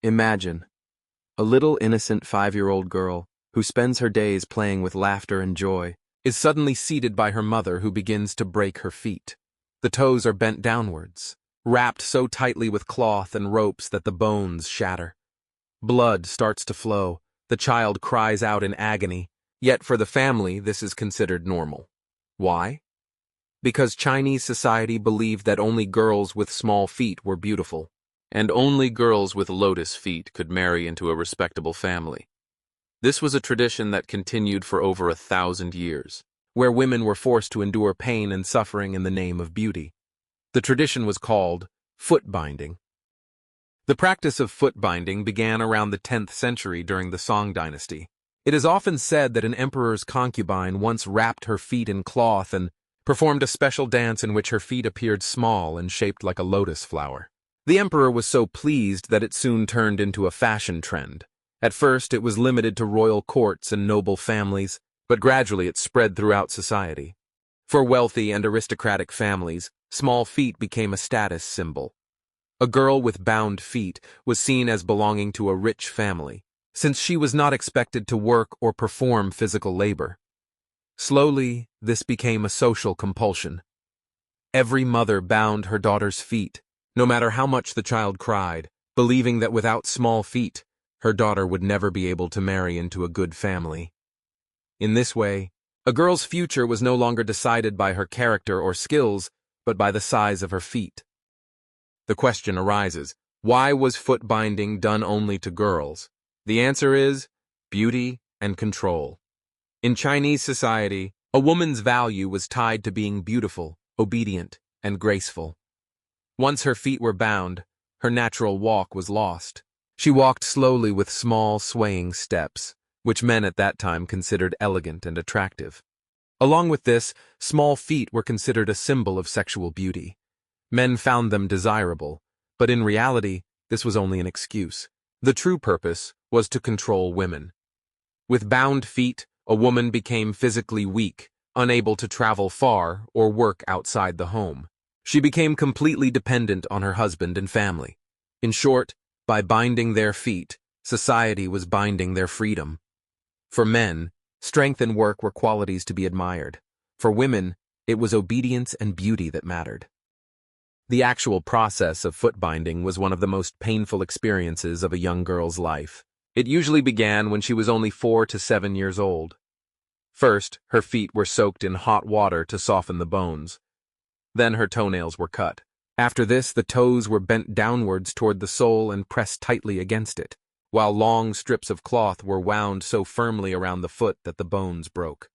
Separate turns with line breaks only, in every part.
Imagine a little innocent 5-year-old girl who spends her days playing with laughter and joy is suddenly seated by her mother who begins to break her feet. The toes are bent downwards, wrapped so tightly with cloth and ropes that the bones shatter. Blood starts to flow. The child cries out in agony, yet for the family this is considered normal. Why? Because Chinese society believed that only girls with small feet were beautiful, and only girls with lotus feet could marry into a respectable family. This was a tradition that continued for over 1,000 years, where women were forced to endure pain and suffering in the name of beauty. The tradition was called footbinding. The practice of footbinding began around the 10th century during the Song dynasty. It is often said that an emperor's concubine once wrapped her feet in cloth and performed a special dance in which her feet appeared small and shaped like a lotus flower. The emperor was so pleased that it soon turned into a fashion trend. At first, it was limited to royal courts and noble families, but gradually it spread throughout society. For wealthy and aristocratic families, small feet became a status symbol. A girl with bound feet was seen as belonging to a rich family, since she was not expected to work or perform physical labor. Slowly, this became a social compulsion. Every mother bound her daughter's feet, no matter how much the child cried, believing that without small feet, her daughter would never be able to marry into a good family. In this way, a girl's future was no longer decided by her character or skills, but by the size of her feet. The question arises, why was foot binding done only to girls? The answer is beauty and control. In Chinese society, a woman's value was tied to being beautiful, obedient, and graceful. Once her feet were bound, her natural walk was lost. She walked slowly with small, swaying steps, which men at that time considered elegant and attractive. Along with this, small feet were considered a symbol of sexual beauty. Men found them desirable, but in reality, this was only an excuse. The true purpose was to control women. With bound feet, a woman became physically weak, unable to travel far or work outside the home. She became completely dependent on her husband and family. In short, by binding their feet, society was binding their freedom. For men, strength and work were qualities to be admired. For women, it was obedience and beauty that mattered. The actual process of foot binding was one of the most painful experiences of a young girl's life. It usually began when she was only 4 to 7 years old. First, her feet were soaked in hot water to soften the bones. Then her toenails were cut. After this, the toes were bent downwards toward the sole and pressed tightly against it, while long strips of cloth were wound so firmly around the foot that the bones broke.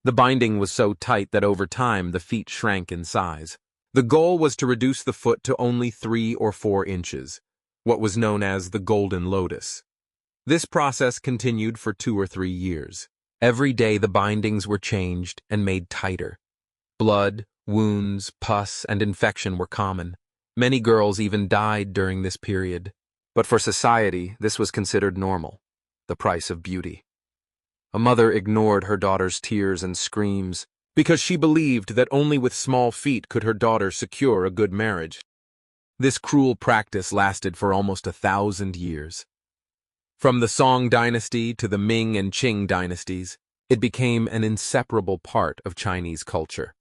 The binding was so tight that over time the feet shrank in size. The goal was to reduce the foot to only 3 or 4 inches, what was known as the golden lotus. This process continued for 2 or 3 years. Every day the bindings were changed and made tighter. Blood, wounds, pus, and infection were common. Many girls even died during this period. But for society, this was considered normal, the price of beauty. A mother ignored her daughter's tears and screams because she believed that only with small feet could her daughter secure a good marriage. This cruel practice lasted for almost 1,000 years. From the Song dynasty to the Ming and Qing dynasties, it became an inseparable part of Chinese culture.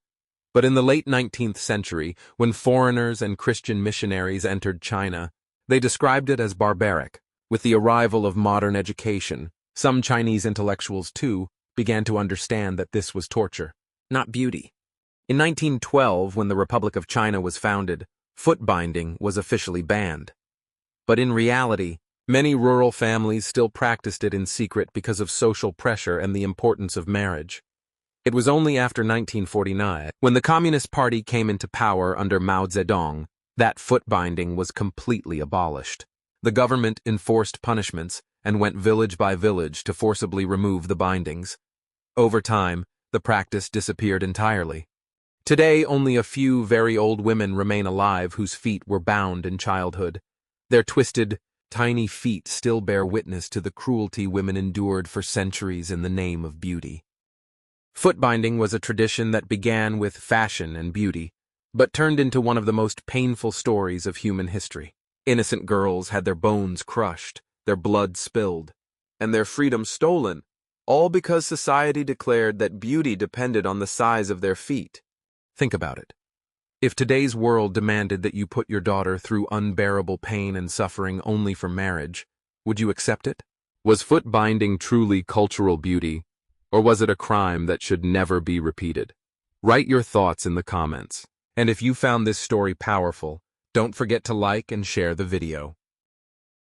But in the late 19th century, when foreigners and Christian missionaries entered China, they described it as barbaric. With the arrival of modern education, some Chinese intellectuals, too, began to understand that this was torture, not beauty. In 1912, when the Republic of China was founded, foot binding was officially banned. But in reality, many rural families still practiced it in secret because of social pressure and the importance of marriage. It was only after 1949, when the Communist Party came into power under Mao Zedong, that foot binding was completely abolished. The government enforced punishments and went village by village to forcibly remove the bindings. Over time, the practice disappeared entirely. Today, only a few very old women remain alive whose feet were bound in childhood. Their twisted, tiny feet still bear witness to the cruelty women endured for centuries in the name of beauty. Foot binding was a tradition that began with fashion and beauty, but turned into one of the most painful stories of human history. Innocent girls had their bones crushed, their blood spilled, and their freedom stolen, all because society declared that beauty depended on the size of their feet. Think about it. If today's world demanded that you put your daughter through unbearable pain and suffering only for marriage, would you accept it? Was footbinding truly cultural beauty, or was it a crime that should never be repeated? Write your thoughts in the comments. And if you found this story powerful, don't forget to like and share the video.